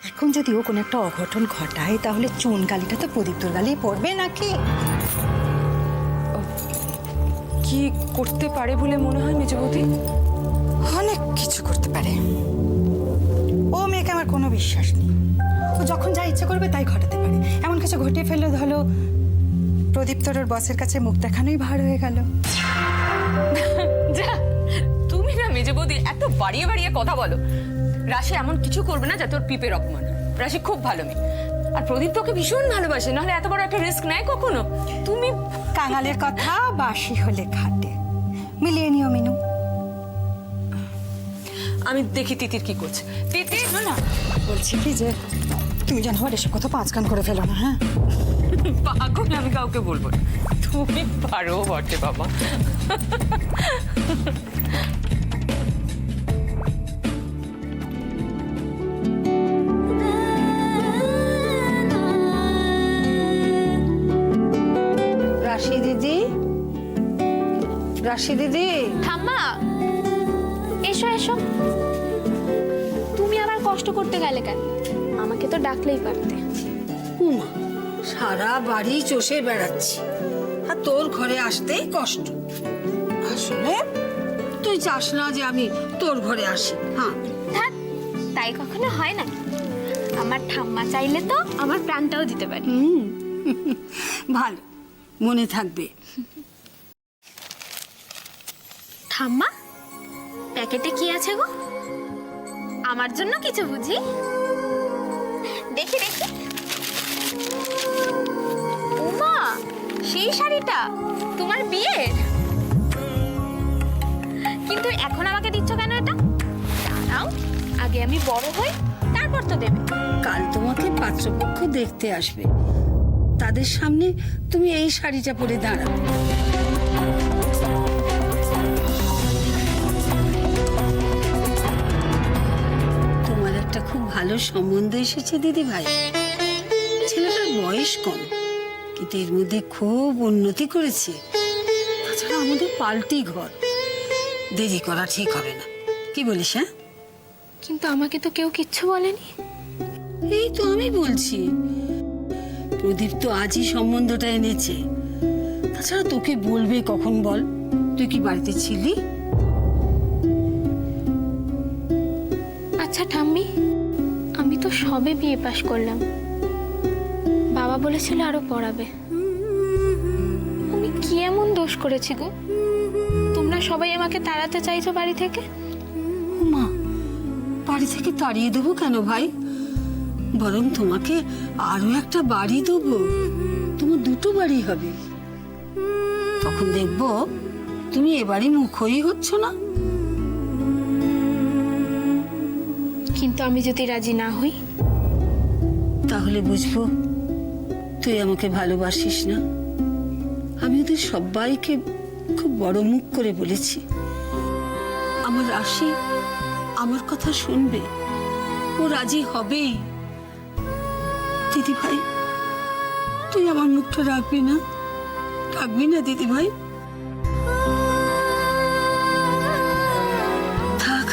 এখন যদি ও কোনো একটা অঘটন ঘটায় তাহলে চুন গালিটা তো প্রদীপ্তর গালেই পড়বে নাকি? কি করতে পারে বলে মনে হয় মেজ বৌদি? অনেক কিছু করতে পারে। ও মেয়েকে আমার কোনো বিশ্বাস নেই। ও যখন যা ইচ্ছা করবে তাই ঘটাতে পারে। এমন কিছু ঘটিয়ে ফেললে ধরো প্রদীপ্তর ওর বসের কাছে মুখ দেখানোই ভার হয়ে গেল। যা, তুমি না মেজ বৌদি এত বাড়িয়ে বাড়িয়ে কথা বলো। রাশি এমন কিছু করবে না যাতে ওর পিপের অপমান হয়। রাশি খুব ভালো মেয়ে, আর প্রদীপ তোকে ভীষণ ভালোবাসে, নাহলে এত বড় একটা রিস্ক নেয় কখনো। তুমি কাঙালের কথা বাসি হলে খাটে, মিলিয়ে নিও মিনু। আমি দেখি তিতির কি করছে। তিতির না, বলছি কি যে তুমি যেন আবার এসব কথা পাঁচ কান করে ফেলো না। হ্যাঁ, পাগল আমি কাউকে বলবো না। তুমি পারো বটে বাবা। রাশি দিদি, রাশি দিদি। ঠাম্মা, এসো এসো। তুমি আবার কষ্ট করতে গেলে কেন? আমাকে তো ডাকলেই পারতে। উমা, সারা বাড়ি চষে বেড়াচ্ছি আর তোর ঘরে আসতেই কষ্ট। আসলে তুই চাস না যে আমি তোর ঘরে আসি। হ্যাঁ, ধ্যাৎ, তাই কখনো হয় না? আমার ঠাম্মা চাইলে তো আমার প্রাণটাও দিতে পারি। ভালো, মনে থাকবে। ঠাম্মা, প্যাকেটে কি আছে গো? আমার জন্য কিছু বুঝি? দেখি দেখি। ওমা, সেই শাড়িটা তোমার বিয়ের? কিন্তু এখন আমাকে দিচ্ছ কেন এটা? দাঁড়াও, আগে আমি বড় হই, তারপর তো দেবে। কাল তোমাকে পাত্রপক্ষ দেখতে আসবে, তাদের সামনে তুমি এই শাড়িটা পরে দাঁড়াবে। তোমার একটা খুব ভালো সম্বন্ধ এসেছে দিদি ভাই। ছেলেটার বয়স কম, কিন্তু এর মধ্যে খুব উন্নতি করেছে। তাছাড়া আমাদের পাল্টি ঘর, দেরি করা ঠিক হবে না। কি বলিস? হ্যাঁ, কিন্তু আমাকে তো কেউ কিচ্ছু বলেনি। এই তো আমি বলছি, প্রদীপ তো আজই সম্বন্ধটা এনেছে। তাছাড়া তোকে বলবে কখন বল? তুই কি বাড়িতে ছিলি? আচ্ছা ঠাম্মি, আমি তো সবে বিয়ে পাশ করলাম। বাবা বলেছিল আরো পড়াবে। আমি কি এমন দোষ করেছি গো? তোমরা সবাই আমাকে তাড়াতে চাইছো বাড়ি থেকে। মা, বাড়ি থেকে তাড়িয়ে দেবো কেন ভাই? বরং তোমাকে আরো একটা বাড়ি দেবো। তোমার দুটো বাড়ি হবে। তখন দেখবো তুমি এবারই মুখই হচ্ছ না। কিন্তু আমি যদি রাজি না হই? তাহলে বুঝবো তুই আমাকে ভালোবাসিস না। আমি ওদের সবাইকে খুব বড় মুখ করে বলেছি, আমার রাশি আমার কথা শুনবে, ও রাজি হবেই। দিদি ভাই, তুই আমার মুখটা রাখবি না? রাখবি না দিদি ভাই? থাক,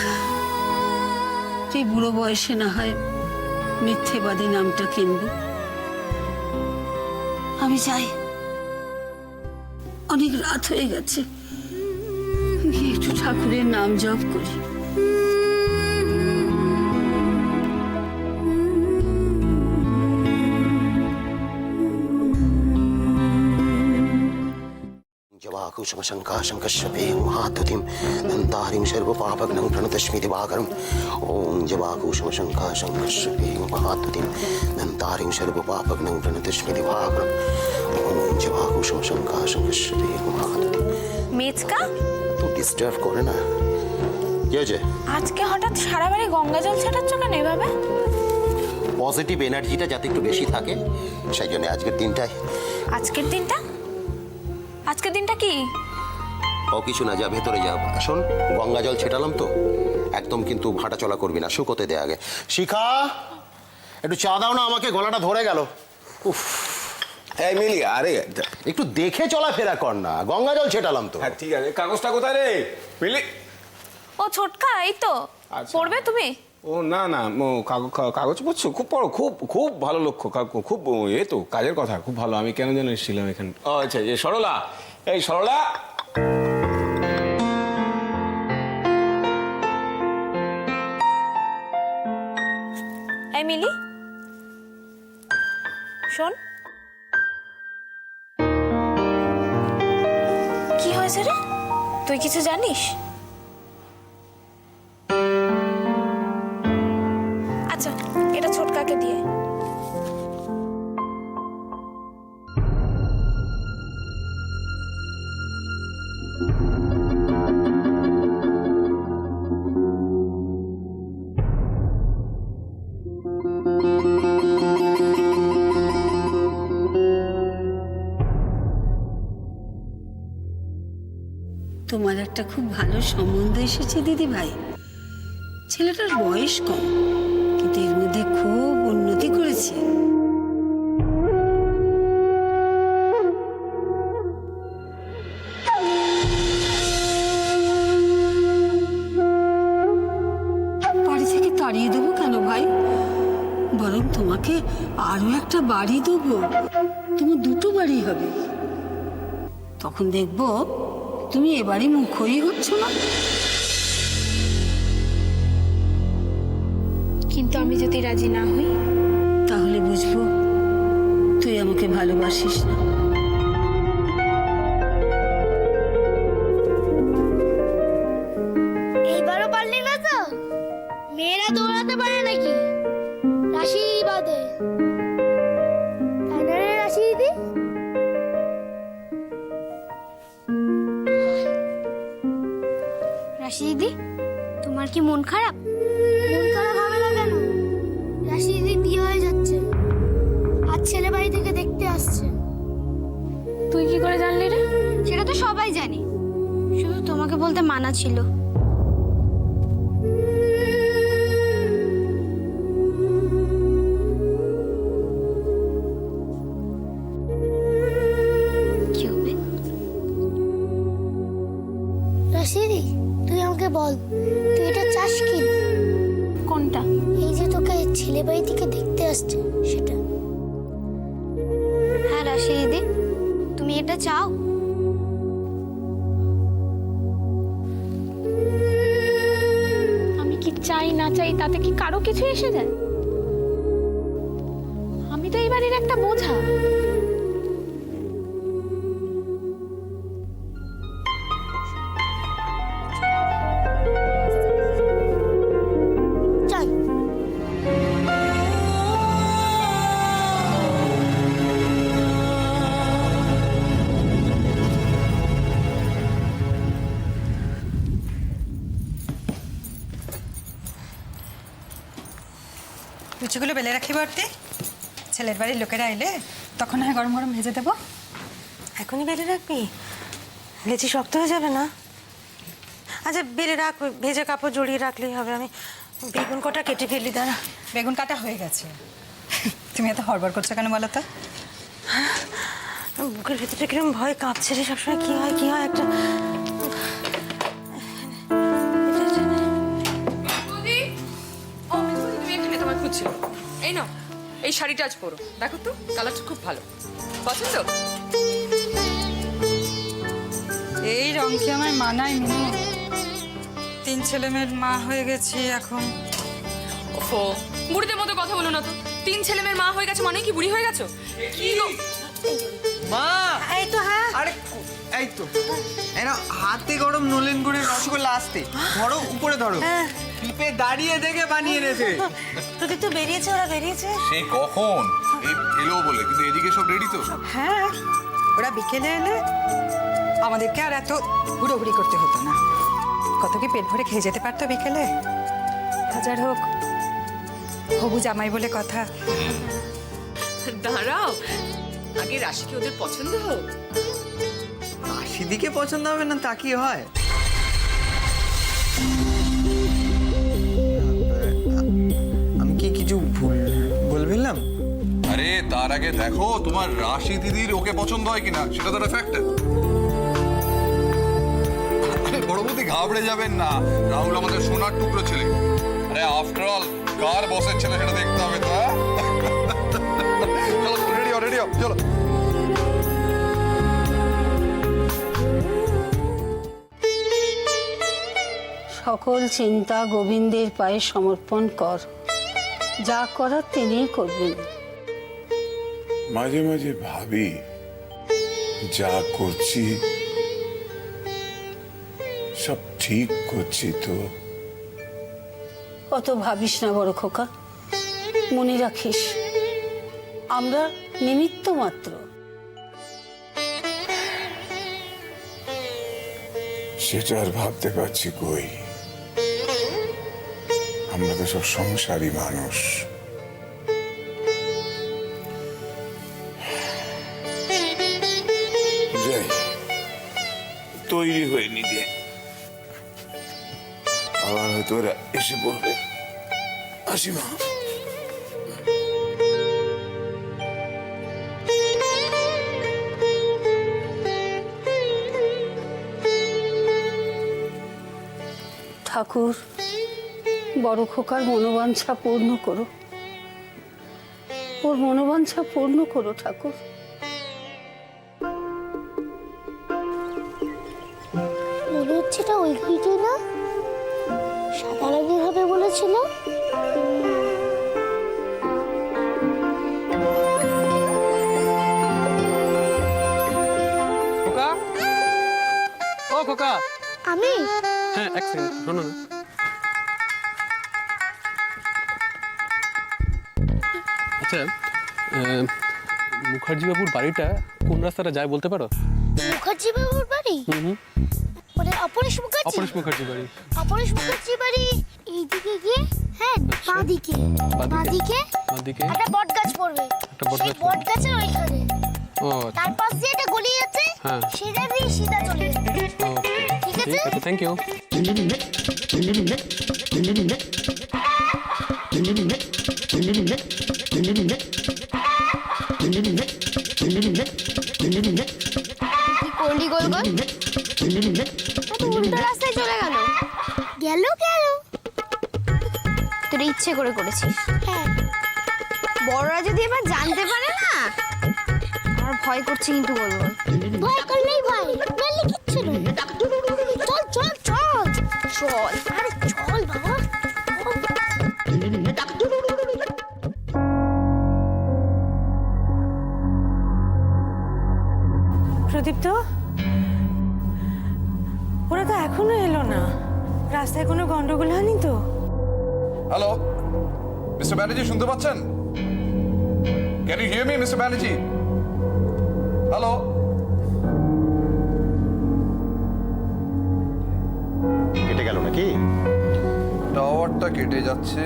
তুই বুড়ো বয়সে না হয় মিথ্যেবাদী নামটা কিনবো। আমি যাই, অনেক রাত হয়ে গেছে। গিয়ে একটু ঠাকুরের নাম জপ করি। जवाकुसुमशङ्काशङ्कश्यपे महाद्युतिं दन्ताहरिं सर्वपापघ्नं प्रणतस्मि दिवाकरम् ॐ जवाकुसुमशङ्काशङ्कश्यपे महाद्युतिं दन्ताहरिं सर्वपापघ्नं प्रणतस्मि दिवाकरम् ॐ जवाकुसुमशङ्काशङ्कश्यपे महाद्युतिं। মেচকা, তো ডিস্টার্ব করে না। কি হয়েছে? আজকে হঠাৎ সারা বাড়ি গঙ্গা জল ছেটাচ্ছ কেন এভাবে? পজিটিভ এনার্জিটা যাতে একটু বেশি থাকে সেই জন্য আজকের দিনটাই। আজকের দিনটা? আজকের দিনটা কি? ও কিছু না, যা ভেতরে যা। শোন, গঙ্গা জল ছেটালাম তো, একদম কিন্তু হাঁটা চলা করবি না, শুকোতে দে আগে। শিখা, একটু চা দাও না আমাকে, গলাটা ধরে গেল। উফ, এই মিলি, আরে একটু দেখে চলাফেরা কর না, গঙ্গা জল ছেটালাম তো। হ্যাঁ ঠিক আছে, কাগজটা কোথায় রে মিলি? ও ছোটকা, এই তো। আচ্ছা। পড়বে তুমি? ও না না কাগজ পড়ছো, খুব বড়, খুব খুব ভালো লক্ষ্য, খুব তো কাজের কথা, খুব ভালো। আমি কেন যেন এসেছিলাম এখানে। ও আচ্ছা, এই সরলা, এই সরলা। এই মিলি, শোন। কি হয়েছে রে? তুই কিছু জানিস? আচ্ছা, এটা ছোটকাকে দিয়ে। তোমার একটা খুব ভালো সম্বন্ধ এসেছে দিদি ভাই। ছেলেটার বয়স কম, কিন্তু এর মধ্যে খুব উন্নতি করেছে। বাড়ি থেকে তাড়িয়ে দেবো কেন ভাই? বরং তোমাকে আরো একটা বাড়ি দেবো। তোমার দুটো বাড়ি হবে। তখন দেখবো তুমি এবারে মুখই হচ্ছ না। কিন্তু আমি যদি রাজি না হই? তাহলে বুঝবো তুই আমাকে ভালোবাসিস না। এইবারও পারলি না তো? মেয়েরা দৌড়াতে পারে নাকি? রাশি বাদে। তাই না রে রাশি দিদি? রাশি দিদি, তোমার কি মন খারাপ? মন খারাপ হবে না কেন? রাশি দিদি বিয়ে হয়ে যাচ্ছে, আজ ছেলে বাড়ি থেকে দেখতে আসছে। তুই কি করে জানলি রে? সেটা তো সবাই জানে, শুধু তোমাকে বলতে মানা ছিল। কি হবে? রাশিদি, তুই আমাকে বল, তুই এটা চাস কি? কোনটা? এই যে তোকে ছেলে বাড়ি থেকে দেখতে আসছে সেটা। হ্যাঁ রাশিদি, তুমি এটা চাও? আমি কি চাই না চাই তাতে কি কারো কিছু এসে যায়? আমি তো এই বাড়ির একটা বোঝা। চাই। লুচিগুলো বেলে রাখি বাড়তি, ছেলের বাড়ির লোকেরা এলে তখন হয় গরম গরম ভেজে দেবো। এখনই বেলে রাখবি? লেচি শক্ত হয়ে যাবে না? আচ্ছা বেলে রাখ, ভেজে কাপড় জড়িয়ে রাখলেই হবে। আমি বেগুন কটা কেটে ফেলি, দাঁড়া। বেগুন কাটা হয়ে গেছে। তুমি এত হড়বড় করছো কেন বলো তো? বুকের ভেতরটা কিরকম ভয় কাঁপছে রে সবসময়। কি হয় একটা। মেজবৌদি, ও মেজবৌদি, তুমি এখানে? তোমার খুঁজছিল। এই নাও, এই শাড়িটা আজ পরো, দেখো তো কালারটা খুব ভালো, পছন্দ? এই রং কি আমায় মানায় মিনু? 3 ছেলে মেয়ের মা হয়ে গেছি এখন। ওফো, বুড়িদের মতো কথা বলো না তো। 3 ছেলে মেয়ের মা হয়ে গেছো মানে কি বুড়ি হয়ে গেছো? কি গো? মা, এই তো হ্যাঁ। আরে এই তো, এই না হাতে গরম নলেন গুড়ের রসগোল্লা আসতে। ধরো, উপরে ধরো। পিপে দাঁড়িয়ে দেখে বানিয়ে এনেছে। প্রদীপ তো বেরিয়েছে, ওরা বেরিয়েছে। সে কখন এই এলো বলে, কিন্তু এদিকে সব রেডি তো? হ্যাঁ, ওরা বিকেলে এলে আমাদেরকে আর এত হুড়োহুড়ি করতে হতো না। কত কি পেট ভরে খেয়ে যেতে পারতো বিকেলে। হাজার হোক হবু জামাই বলে কথা। দাঁড়াও, আগে রাশি কি ওদের পছন্দ হোক। রাশিদিকে পছন্দ হবে না তা কি হয়? আমি কি কিছু ভুল বললাম? আরে তার আগে দেখো তোমার রাশি দিদির ওকে পছন্দ হয় কিনা, সেটা তো একটা ফ্যাক্টর। আরে বড় বৌদি ঘাবড়ে যাবেন না, রাহুল আমাদের সোনার টুকরো ছেলে। আরে আফটার অল কার বসের ছেলে সেটা দেখতে হবে তো, হ্যাঁ? চলো রেডি হও চলো। সকল চিন্তা গোবিন্দের পায়ে সমর্পণ কর, যা করার তিনিই করবেন। মাঝে মাঝে ভাবি যা করছি সব ঠিক করছি তো। অত ভাবিস না বড় খোকা, মনে রাখিস আমরা নিমিত্ত মাত্র। সেটা আর ভাবতে পারছি কই, আমরা তো সব সংসারী মানুষ। যাই, তৈরি হয়ে নিতে, আবার হয়তো ওরা এসে পড়বে। আসি মা। ঠাকুর, বড় খোকার মনোবাঞ্ছা পূর্ণ করো, ওর মনোবাঞ্ছা পূর্ণ করো ঠাকুর। মনে হচ্ছে এটা ওই ঘড়িটাই না, সাদা রঙের হবে বলেছিল। খোকা, ও খোকা। আমি হ্যাঁ, এক সেকেন্ড, শোনো না। আচ্ছা, মুখার্জি বাবুর বাড়িটা কোন রাস্তাটা যায় বলতে পারো? মুখার্জি বাবুর বাড়ি? মানে অপরেশ মুখার্জি? অপরেশ মুখার্জি বাড়ি। অপরেশ মুখার্জি বাড়ি এইদিকে গিয়ে, হ্যাঁ বাঁদিকে, বাঁদিকে বাঁদিকে একটা বট গাছ পড়বে। একটা বট সেই গাছ বট গাছের ওইখানে, ও আচ্ছা। তার পাশ দিয়ে একটা গলি আছে, হ্যাঁ। সেটা দিয়ে সিধা চলে যাবে। ও, ঠিক ঠিক আছে? আছে, থ্যাংক ইউ। কি করলি গোল গোল? তো উল্টো রাস্তায় চলে গেল। গেল গেল, তোর ইচ্ছে করে করেছিস। হ্যাঁ, বড়রা যদি এবার জানতে পারে না, আমার ভয় করছে কিন্তু গোল গোল। ভয় করলেই ভয়, নাহলে কিচ্ছু নয়। চল চল চল চল, আরে চল বাবা। প্রদীপ্ত, ওরা তো এখনো এলো না। রাস্তায় কোনো গন্ডগোল হয়নি তো? হ্যালো মিস্টার ব্যানার্জি, শুনতে পাচ্ছেন? Can you hear me mister Banerjee? Hello? কেটে গেল নাকি? টাওয়ারটা কেটে যাচ্ছে।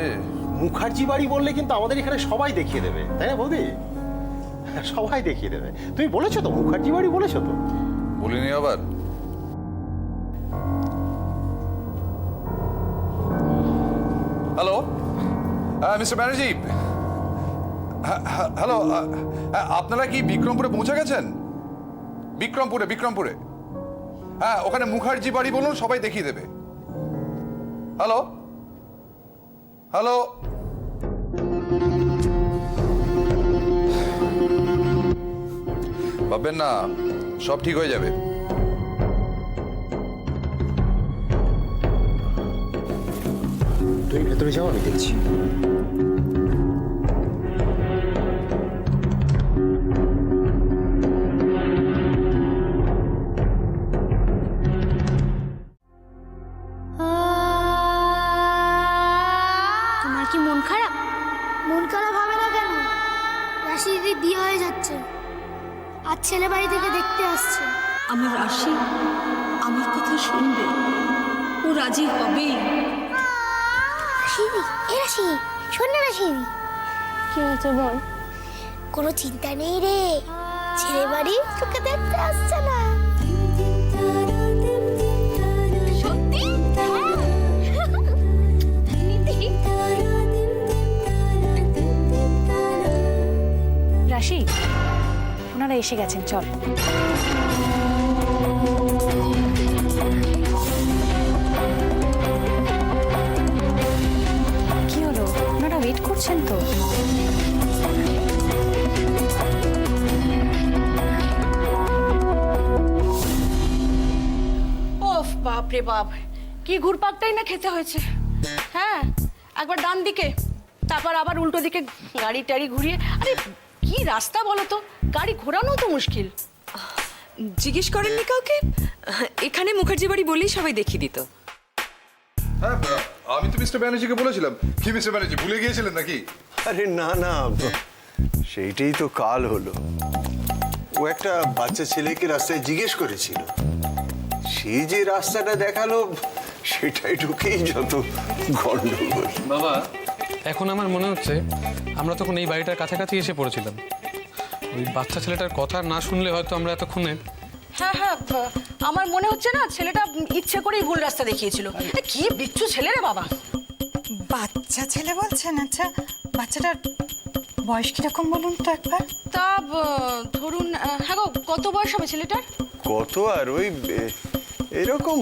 মুখার্জি বাড়ি বললে কিন্তু আমাদের এখানে সবাই দেখিয়ে দেবে, তাই না বৌদি? সবাই দেখিয়ে দেবে। তুমি বলেছো তো মুখার্জি বাড়ি বলেছো তো? বলিনি আবার? হ্যালো মিস্টার ব্যানার্জি, হ্যালো, আপনারা কি বিক্রমপুরে পৌঁছে গেছেন? বিক্রমপুরে হ্যাঁ, ওখানে মুখার্জি বাড়ি বলুন, সবাই দেখিয়ে দেবে। হ্যালো হ্যালো, ভাববেন না, সব ঠিক হয়ে যাবে। তুমি ভেতরে যাও, আমি দেখছি। তোমার কি মন খারাপ? মন খারাপ হবে না কেন? রাশি দিদি বিয়ে হয়ে যাচ্ছে, আর ছেলে বাড়ি থেকে দেখতে আসছে। আমার রাশি আমার কথা শুনবে, ও রাজি হবেই। রাশিদি, এ রাশি, শোন না রাশিদি। কি হয়েছে বল? কোনো চিন্তা নেই রে, ছেলে বাড়ি তোকে দেখতে আসছে না। সত্যি? রাশি, ওনারা এসে গেছেন, চল। করছেন তো? ওফ বাপ রে বাপ, কি ঘুরপাকটাই না খেতে হয়েছে। হ্যাঁ, একবার ডান দিকে, তারপর আবার উল্টো দিকে গাড়ি টাড়ি ঘুরিয়ে। আরে কি রাস্তা বলো তো, গাড়ি ঘোরানো তো মুশকিল। জিজ্ঞেস করেননি কাউকে? এখানে মুখার্জি বাড়ি বলেই সবাই দেখিয়ে দিত। হ্যাঁ, আমি তো মিস্টার ব্যানার্জিকে বলেছিলাম। কি মিস্টার ব্যানার্জি ভুলে গিয়েছিলেন নাকি? আরে না না, সেইটাই তো কাল হলো। ও একটা বাচ্চা ছেলেকে রাস্তায় জিজ্ঞেস করেছিল, সে যে রাস্তাটা দেখালো সেটাই ঢুকেই যত গন্ডগোল। বাবা, এখন আমার মনে হচ্ছে আমরা তখন এই বাড়িটার কাছাকাছি এসে পড়েছিলাম। ওই বাচ্চা ছেলেটার কথা না শুনলে হয়তো আমরা এতক্ষণে। হ্যাঁ হ্যাঁ, আমার মনে হচ্ছে না ছেলেটা ইচ্ছে করেই ভুল রাস্তা দেখিয়েছিল। এ, কি বিচ্ছু ছেলে রে বাবা। বাচ্চা ছেলে বলছেন? আচ্ছা, বাচ্চাটার বয়স কিরকম বলুন তো একবার। তা ধরুন, হ্যাঁ গো, কত বয়স হবে ছেলেটার? কত আর ওই এরকম।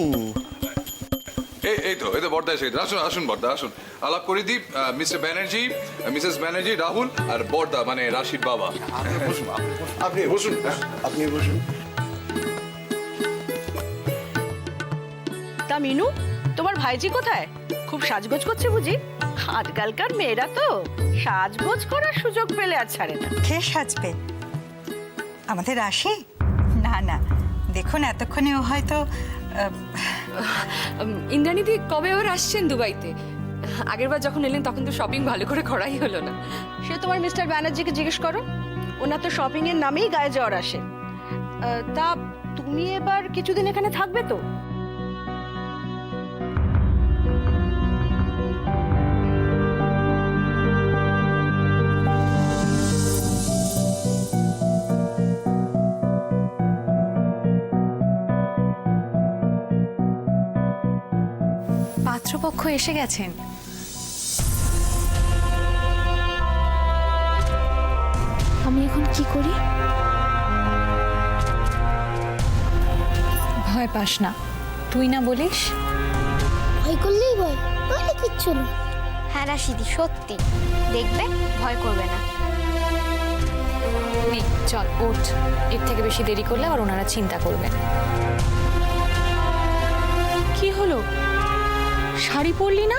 এই তো বর্দা এসে গেছে। আসুন আসুন বর্দা আসুন, আলাপ করে দিই। মিস্টার ব্যানার্জি, মিসেস ব্যানার্জি, রাহুল আর বর্দা মানে রাশির বাবা। বসুন আপনি বসুন, আপনি বসুন। তা মিনু, তোমার ভাইজি কোথায়? খুব সাজগোজ করছে বুঝি? আজকালকার মেয়েরা তো সাজগোজ করার সুযোগ পেলে আর ছাড়ে না। কে সাজবে? আমাদের রাশি? না না, দেখুন এতক্ষণে ও হয়তো ইন্দ্রাণীদি কবে আবার আসছেন দুবাইতে? আগেরবার যখন এলেন তখন তো শপিং ভালো করে করাই হলো না। সে তোমার মিস্টার ব্যানার্জিকে জিজ্ঞেস করো, ওনার তো শপিং এর নামেই গায়ে জ্বর আসে। তা তুমি এবার কিছুদিন এখানে থাকবে তো? পাত্রপক্ষ এসে গেছেন। আমি এখন কি করি? ভয় পাস না, তুই না বলিস। ভয় করলেই ভয়, তাহলে কিচ্ছু না। হ্যাঁ রাশিদি, সত্যি দেখবে, ভয় করবে না। নে চল ওঠ, এর থেকে বেশি দেরি করলে আবার ওনারা চিন্তা করবেন। কি হলো, শাড়ি পরলি না?